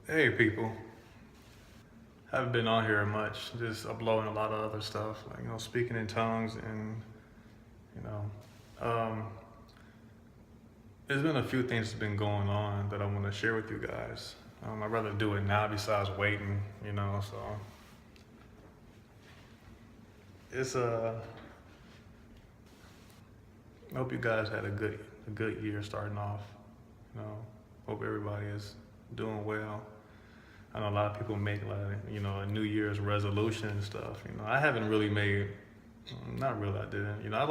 Hey people, haven't been on here much, just uploading a lot of other stuff, like, speaking in tongues and, you know, there's been a few things that's been going on that I want to share with you guys. I'd rather do it now besides waiting, so it's, I hope you guys had a good year starting off, hope everybody is doing well. I know a lot of people make a New Year's resolution and stuff. I haven't really made, not really. I didn't. I don't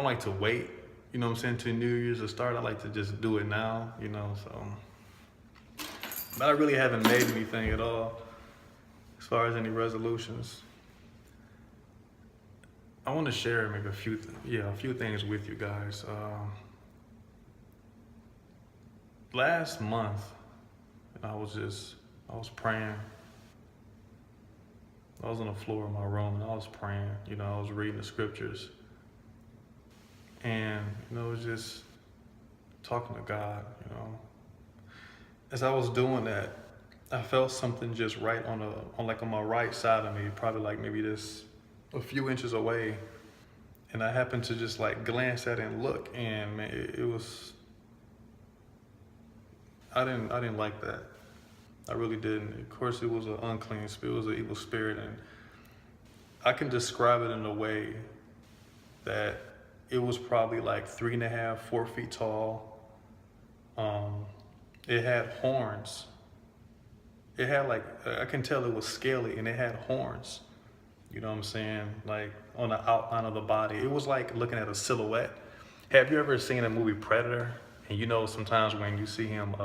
like to wait. To New Year's to start. I like to just do it now. So, but I really haven't made anything at all as far as any resolutions. I want to share maybe a few things with you guys. Last month, I was praying. I was on the floor of my room and I was praying. I was reading the scriptures. And, it was just talking to God, As I was doing that, I felt something just right on my right side of me, probably like maybe just a few inches away. And I happened to just glance at it and look, and man, it was, I didn't like that. I really didn't. Of course, it was an unclean spirit, it was an evil spirit, and I can describe it in a way that it was probably 3.5, 4 feet tall. It had horns. It had I can tell it was scaly, and it had horns. You know what I'm saying? On the outline of the body. It was like looking at a silhouette. Have you ever seen a movie Predator? And sometimes when you see him,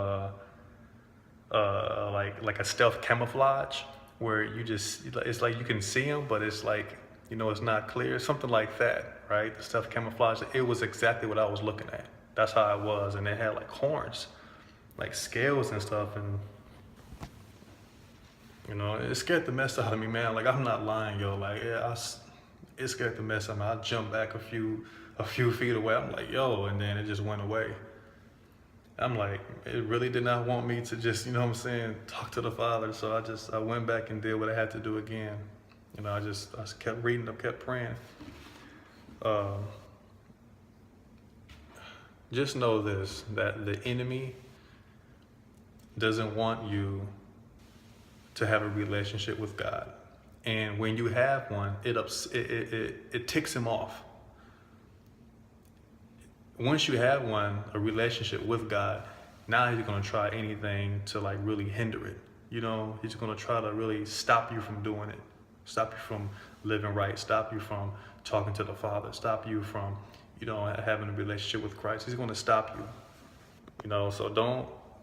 like a stealth camouflage, where it's like you can see him, but it's it's not clear, something like that, right? The stealth camouflage. It was exactly what I was looking at. That's how it was, and it had horns, scales and stuff, and it scared the mess out of me, man. I'm not lying, yo. It scared the mess out of me. I jumped back a few feet away. I'm like, yo, and then it just went away. I'm like, it really did not want me to just, talk to the Father. So I went back and did what I had to do again. I kept reading, I kept praying. Just know this, that the enemy doesn't want you to have a relationship with God. And when you have one, it ticks him off. Once you have a relationship with God, now he's going to try anything to really hinder it. He's going to try to really stop you from doing it, stop you from living right, stop you from talking to the Father, stop you from, having a relationship with Christ. He's going to stop you, so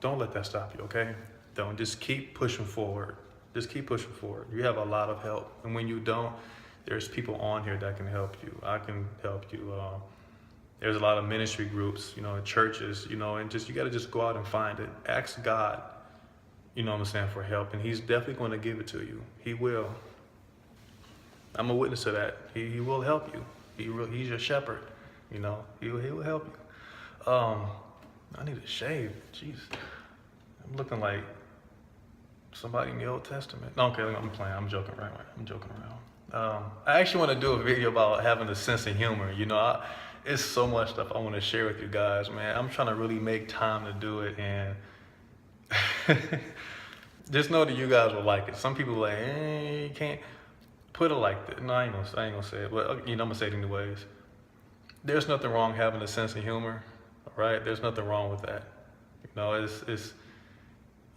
don't let that stop you, okay? Don't, just keep pushing forward. Just keep pushing forward. You have a lot of help. And when you don't, there's people on here that can help you. I can help you. There's a lot of ministry groups, churches, and you got to just go out and find it. Ask God, for help. And he's definitely going to give it to you. He will. I'm a witness to that. He will help you. He's your shepherd, he will help you. I need a shave. Jeez. I'm looking like somebody in the Old Testament. No, okay, I'm playing. I'm joking, right? I'm joking around. I actually want to do a video about having a sense of humor. It's so much stuff I want to share with you guys, man. I'm trying to really make time to do it, and just know that you guys will like it. Some people are like, you can't put it like that. No, I ain't gonna say it, but I'm gonna say it anyways. There's nothing wrong having a sense of humor, right? There's nothing wrong with that.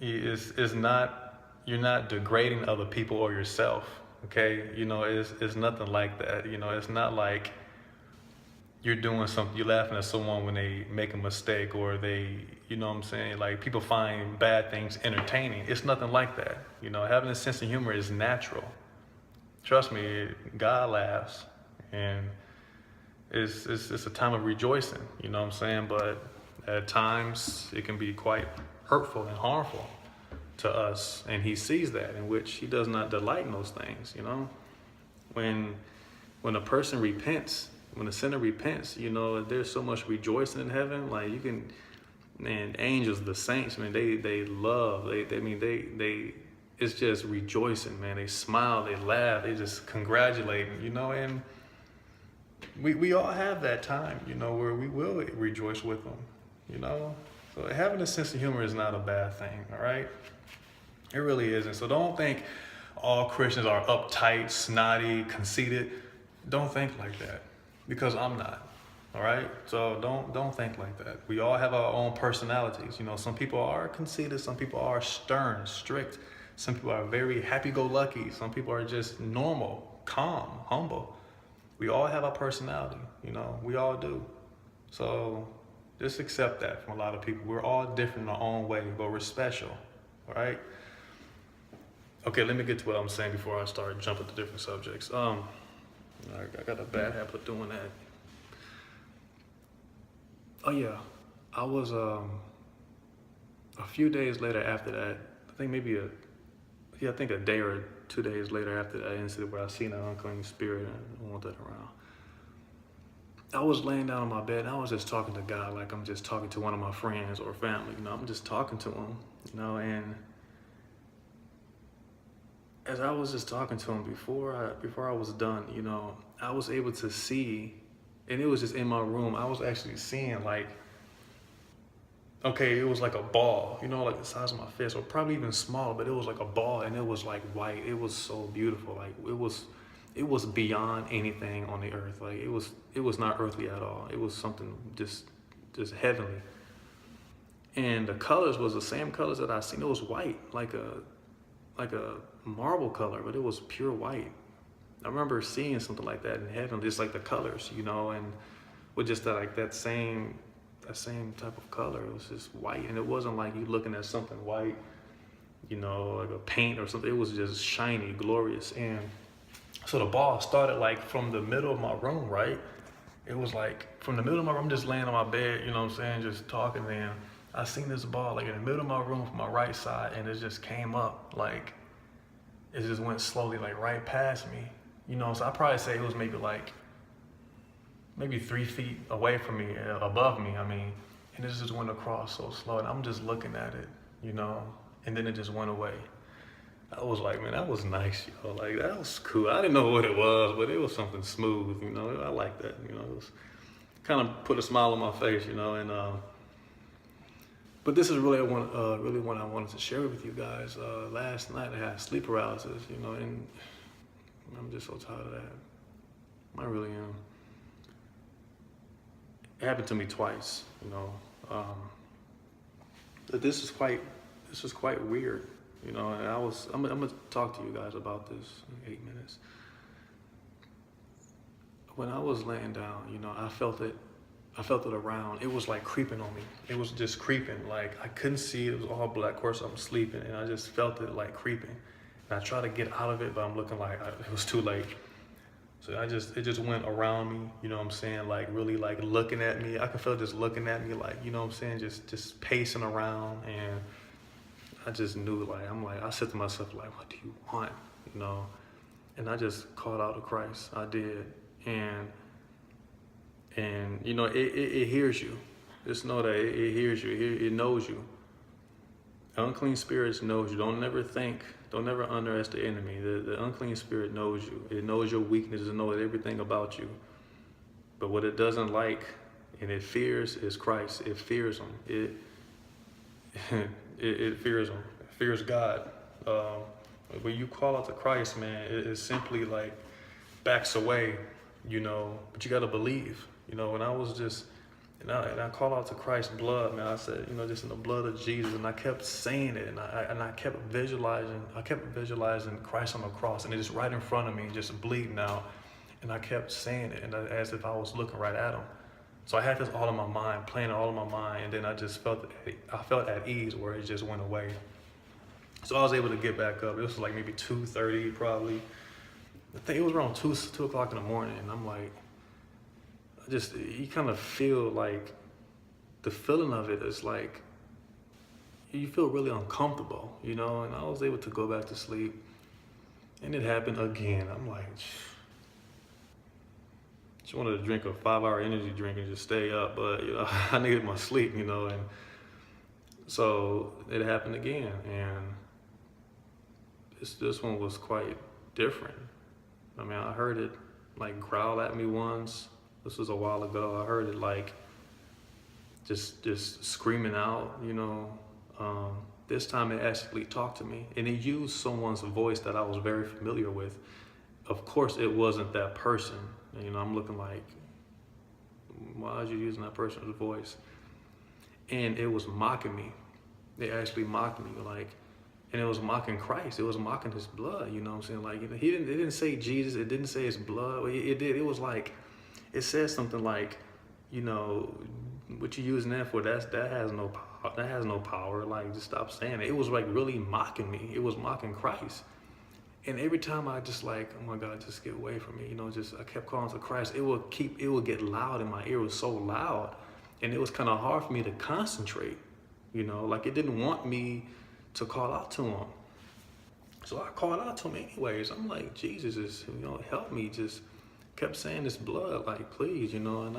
It's not. You're not degrading other people or yourself, okay? It's nothing like that. It's not like you're doing something, you're laughing at someone when they make a mistake, or they, people find bad things entertaining. It's nothing like that. Having a sense of humor is natural. Trust me, God laughs, and it's a time of rejoicing, but at times it can be quite hurtful and harmful to us, and he sees that, in which he does not delight in those things. When a person repents, when a sinner repents, there's so much rejoicing in heaven. And angels, the saints, man, they love, they it's just rejoicing, man. They smile, they laugh, they just congratulating, and we all have that time, where we will rejoice with them. So having a sense of humor is not a bad thing, all right? It really isn't. So don't think all Christians are uptight, snotty, conceited. Don't think like that, because I'm not. All right, so don't think like that. We all have our own personalities. Some people are conceited, some people are stern, strict, some people are very happy-go-lucky, some people are just normal, calm, humble. We all have our personality. We all do. So just accept that from a lot of people. We're all different in our own way, but we're special. All right. Okay, let me get to what I'm saying before I start jumping to different subjects. I got a bad habit of doing that. Oh yeah, I was a few days later after that. I think a day or 2 days later after that incident where I seen an unclean spirit and I don't want that around. I was laying down on my bed and I was just talking to God like I'm just talking to one of my friends or family. I'm just talking to him. And as I was just talking to him before I was done, I was able to see. And it was just in my room. I was actually seeing it was like a ball, like the size of my fist, or probably even smaller, but it was like a ball and it was like white. It was so beautiful. Like it was beyond anything on the earth. Like it was not earthly at all. It was something just heavenly. And the colors was the same colors that I seen. It was white, like a marble color, but it was pure white. I remember seeing something like that in heaven, just like the colors, and with just that same type of color. It was just white, and it wasn't like you looking at something white, like a paint or something. It was just shiny, glorious. And so the ball started like from the middle of my room, right? It was like from the middle of my room, just laying on my bed, just talking. Then I seen this ball like in the middle of my room from my right side, and it just came up, like it just went slowly, like right past me. So I probably say it was maybe 3 feet away from me, above me, and it just went across so slow, and I'm just looking at it, and then it just went away. I was like, man, that was nice, like that was cool. I didn't know what it was, but it was something smooth, I like that, it was kind of put a smile on my face, and but this is really what I wanted to share with you guys. Last night I had sleep paralysis, and I'm just so tired of that. I really am. It happened to me twice, But this is quite weird, and I'm gonna talk to you guys about this in 8 minutes. When I was laying down, I felt it around. It was like creeping on me. It was just creeping. Like I couldn't see it. It was all black. Of course, I'm sleeping, and I just felt it like creeping. And I tried to get out of it, but I'm looking like it was too late. So it just went around me, like really like looking at me. I could feel it just looking at me, like, just pacing around. And I just knew, I said to myself, like, what do you want, And I just called out to Christ. I did. And it hears you. Just know that it hears you. It knows you. Unclean spirits knows you. Don't never underestimate the enemy. The unclean spirit knows you. It knows your weaknesses. It knows everything about you. But what it doesn't like and it fears is Christ. It fears him. It fears him. It fears God. When you call out to Christ, man, it simply like backs away, but you got to believe, and I was just, and I called out to Christ's blood, man. I said, just in the blood of Jesus, and I kept saying it, and I kept visualizing Christ on the cross, and it's just right in front of me, just bleeding out, and I kept saying it, and as if I was looking right at him. So I had this all in my mind, playing it all in my mind, and then I felt at ease where it just went away. So I was able to get back up. It was like maybe 2:30 probably. I think it was around 2 o'clock in the morning, and I'm like, you kind of feel like the feeling of it is like, you feel really uncomfortable, and I was able to go back to sleep, and it happened again. I'm like, just wanted to drink a 5-hour energy drink and just stay up, but I needed my sleep, and So it happened again, and this one was quite different. I mean, I heard it like growl at me once. This was a while ago. I heard it like just screaming out, you know. This time it actually talked to me, and it used someone's voice that I was very familiar with. Of course, it wasn't that person. You know, I'm looking like, why are you using that person's voice? And it was mocking me. It actually mocked me, like, and it was mocking Christ. It was mocking his blood. You know what I'm saying? Like, it didn't say Jesus. It didn't say his blood. It did. It was like, it said something like, you know, what you using that for? That has no power. That has no power. Like, just stop saying it. It was like really mocking me. It was mocking Christ. And every time I just like, oh my God, just get away from me. You know, I kept calling to Christ. It would get loud in my ear. It was so loud. And it was kind of hard for me to concentrate, you know, like it didn't want me to call out to him. So I called out to him anyways. I'm like, Jesus, you know, help me. Just kept saying this blood, like, please, you know, and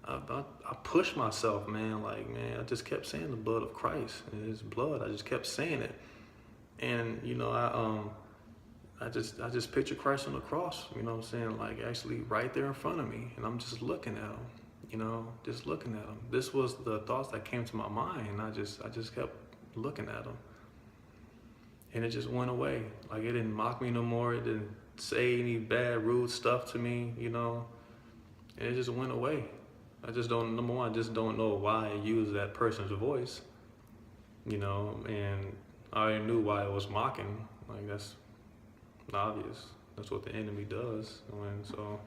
I pushed myself, man. Like, man, I just kept saying the blood of Christ and his blood. I just kept saying it. And, you know, I just pictured Christ on the cross, you know what I'm saying? Like actually right there in front of me. And I'm just looking at him. You know, just looking at him. This was the thoughts that came to my mind, and I just kept looking at him. And it just went away. Like, it didn't mock me no more. It didn't say any bad, rude stuff to me, you know. And it just went away. Number one, I just don't know why I used that person's voice, you know, and I already knew why it was mocking. Like, that's obvious. That's what the enemy does. So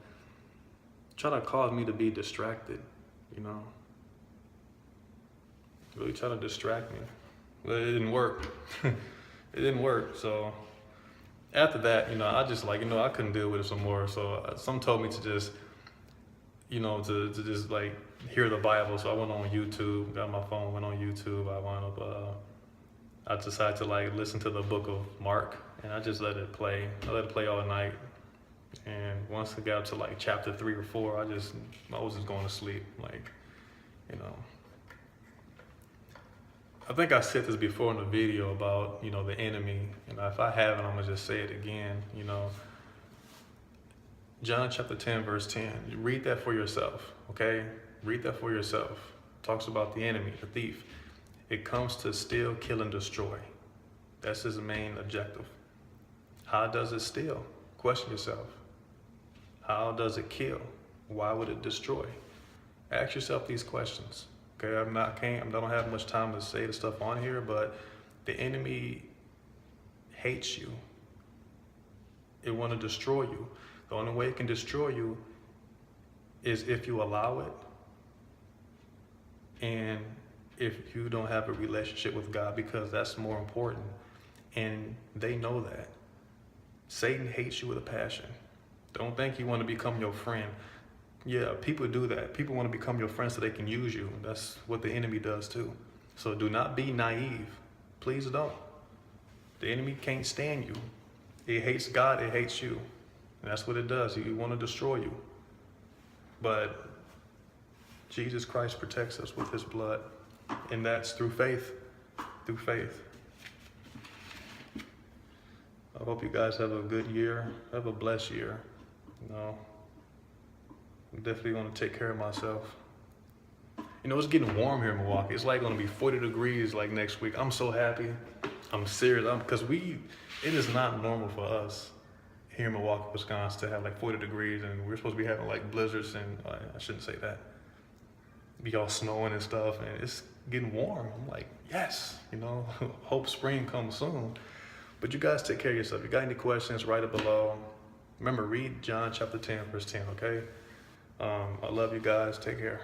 try to cause me to be distracted, you know. Really try to distract me. But it didn't work. It didn't work. So after that, you know, I just like, you know, I couldn't deal with it some more. So some told me to just, you know, to just like hear the Bible. So I went on YouTube, got my phone, went on YouTube. I wound up, I decided to like listen to the book of Mark, and I just let it play. I let it play all night. And once I got to like chapter 3 or 4, I was just going to sleep. Like, you know, I think I said this before in the video about, you know, the enemy. And if I haven't, I'm gonna just say it again. You know, John chapter 10, verse 10. You read that for yourself, okay? Read that for yourself. It talks about the enemy, the thief. It comes to steal, kill, and destroy. That's his main objective. How does it steal? Question yourself. How does it kill? Why would it destroy? Ask yourself these questions. Okay, I don't have much time to say the stuff on here, but the enemy hates you. It want to destroy you. The only way it can destroy you is if you allow it, and if you don't have a relationship with God, because that's more important. And they know that. Satan hates you with a passion. Don't think he want to become your friend. Yeah, people do that. People want to become your friend so they can use you. That's what the enemy does too. So do not be naive. Please don't. The enemy can't stand you. It hates God, it hates you. And that's what it does. He want to destroy you. But Jesus Christ protects us with his blood. And that's through faith. Through faith. I hope you guys have a good year. Have a blessed year. You know, I'm definitely going to take care of myself. You know, it's getting warm here in Milwaukee. It's like going to be 40 degrees like next week. I'm so happy. I'm serious. Because it is not normal for us here in Milwaukee, Wisconsin to have like 40 degrees, and we're supposed to be having like blizzards, and I shouldn't say that. Be all snowing and stuff, and it's getting warm. I'm like, yes, you know, hope spring comes soon. But you guys take care of yourself. If you got any questions, write it below. Remember, read John chapter 10, verse 10, okay? I love you guys. Take care.